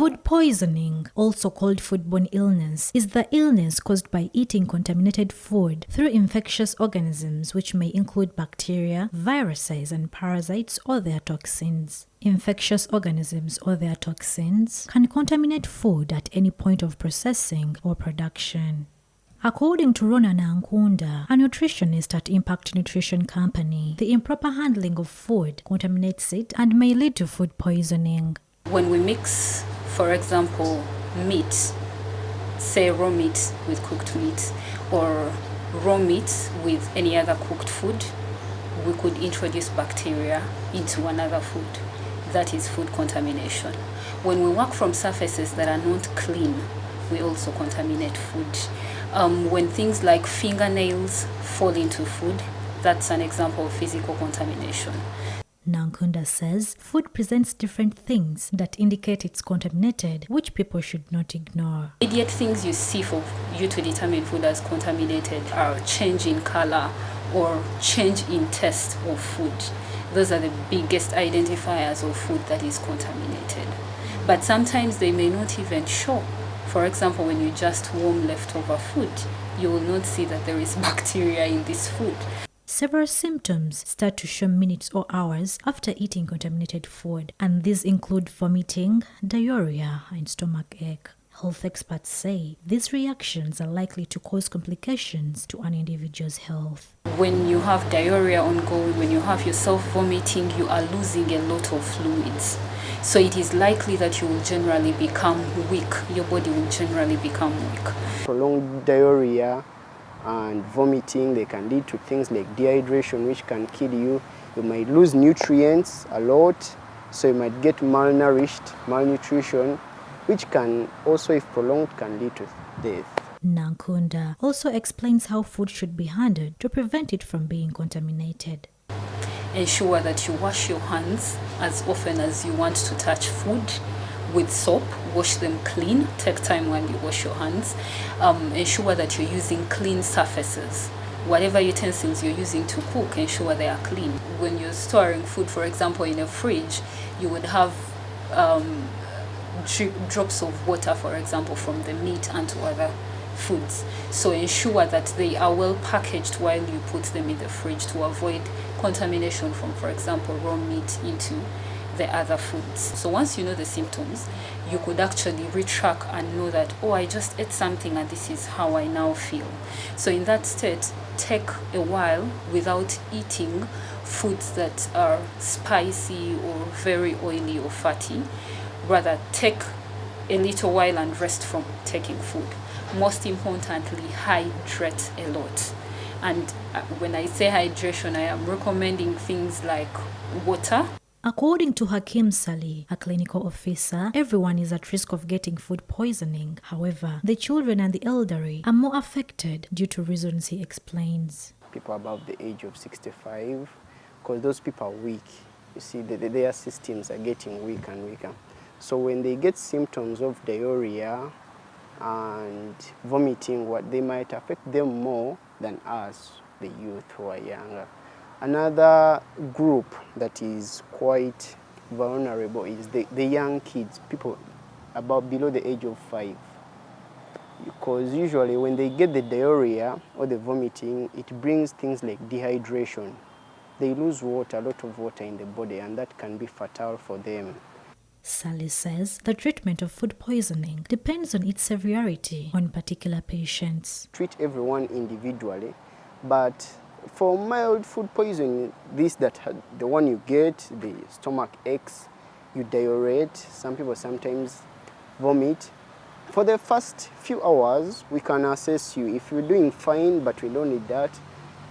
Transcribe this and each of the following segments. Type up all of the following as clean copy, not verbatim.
Food poisoning, also called foodborne illness, is the illness caused by eating contaminated food through infectious organisms, which may include bacteria, viruses, and parasites or their toxins. Infectious organisms or their toxins can contaminate food at any point of processing or production. According to Rona Nankunda, a nutritionist at Impact Nutrition Company, the improper handling of food contaminates it and may lead to food poisoning. When we mix, for example, meat, say raw meat with cooked meat, or raw meat with any other cooked food, we could introduce bacteria into another food. That is food contamination. When we work from surfaces that are not clean, we also contaminate food. When things like fingernails fall into food, that's an example of physical contamination. Nankunda says food presents different things that indicate it's contaminated, which people should not ignore. Immediate things you see for you to determine food as contaminated are change in color or change in taste of food. Those are the biggest identifiers of food that is contaminated. But sometimes they may not even show. For example, when you just warm leftover food, you will not see that there is bacteria in this food. Several symptoms start to show minutes or hours after eating contaminated food, and these include vomiting, diarrhea, and stomach ache. Health experts say these reactions are likely to cause complications to an individual's health. When you have diarrhea ongoing, when you have yourself vomiting, you are losing a lot of fluids. So it is likely that you will generally become weak. Your body will generally become weak. Prolonged diarrhea and vomiting, they can lead to things like dehydration, which can kill you. You might lose nutrients a lot, so you might get malnourished, malnutrition, which can also, if prolonged, can lead to death. Nankunda also explains how food should be handled to prevent it from being contaminated. Ensure that you wash your hands as often as you want to touch food with soap. Wash them clean. Take time when you wash your hands. Ensure that you're using clean surfaces. Whatever utensils you're using to cook, ensure they are clean. When you're storing food, for example, in a fridge, you would have drops of water, for example, from the meat and to other foods. So ensure that they are well packaged while you put them in the fridge to avoid contamination from, for example, raw meat into the other foods. So once you know the symptoms, you could actually retrack and know that, oh, I just ate something and this is how I now feel. So in that state, take a while without eating foods that are spicy or very oily or fatty. Rather, take a little while and rest from taking food. Most importantly, hydrate a lot. And when I say hydration, I am recommending things like water. According to Hakim Salih, a clinical officer, everyone is at risk of getting food poisoning. However, the children and the elderly are more affected due to reasons he explains. People above the age of 65, because those people are weak. You see, their systems are getting weaker and weaker. So when they get symptoms of diarrhea and vomiting, they might affect them more than us, the youth who are younger. Another group that is quite vulnerable is the young kids, people below the age of 5. Because usually when they get the diarrhea or the vomiting, it brings things like dehydration. They lose water, a lot of water in the body, and that can be fatal for them. Sally says the treatment of food poisoning depends on its severity on particular patients. Treat everyone individually, but for mild food poisoning, the one you get, the stomach aches, you diarrhea, some people sometimes vomit. For the first few hours, we can assess you. If you're doing fine, but we don't need that,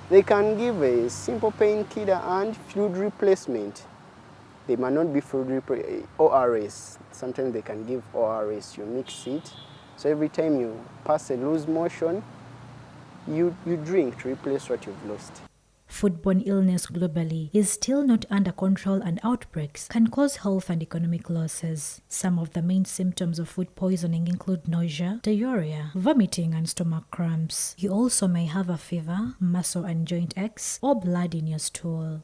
they can give a simple painkiller and fluid replacement. They might not be ORS. Sometimes they can give ORS. You mix it. So every time you pass a loose motion, you drink to replace what you've lost. Foodborne illness globally is still not under control, and outbreaks can cause health and economic losses. Some of the main symptoms of food poisoning include nausea, diarrhea, vomiting, and stomach cramps. You also may have a fever, muscle and joint aches, or blood in your stool.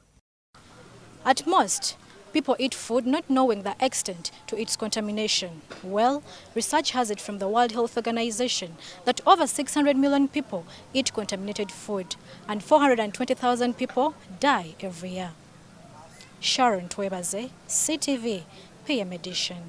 At most, People eat food not knowing the extent to its contamination. Well, research has it from the World Health Organization that over 600 million people eat contaminated food and 420,000 people die every year. Sharon, CTV, PM Edition.